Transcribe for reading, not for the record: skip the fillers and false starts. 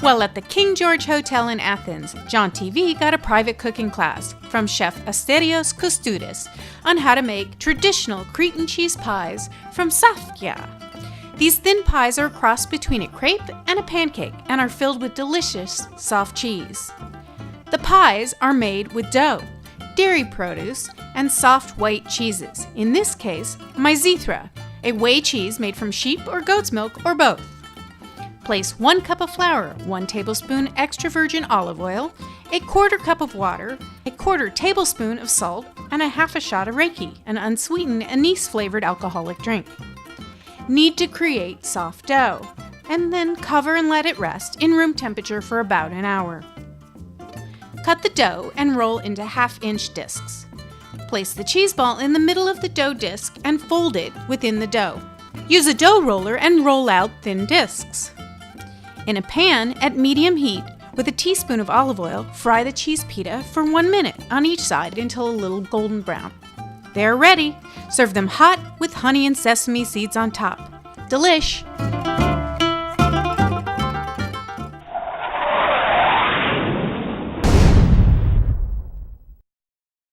Well, at the King George Hotel in Athens, JauntTV got a private cooking class from chef Asterios Koustoudis on how to make traditional Cretan cheese pies from Sfa-kia. These thin pies are a cross between a crepe and a pancake and are filled with delicious, soft cheese. The pies are made with dough, dairy produce, and soft white cheeses, in this case, maizithra, a whey cheese made from sheep or goat's milk or both. Place 1 cup of flour, 1 tablespoon extra virgin olive oil, a 1/4 cup of water, a 1/4 tablespoon of salt, and a 1/2 shot of reiki, an unsweetened anise-flavored alcoholic drink. Knead to create soft dough, and then cover and let it rest in room temperature for about an hour. Cut the dough and roll into 1/2-inch discs. Place the cheese ball in the middle of the dough disc and fold it within the dough. Use a dough roller and roll out thin discs. In a pan at medium heat, with a teaspoon of olive oil, fry the cheese pita for 1 minute on each side until a little golden brown. They're ready. Serve them hot with honey and sesame seeds on top. Delish!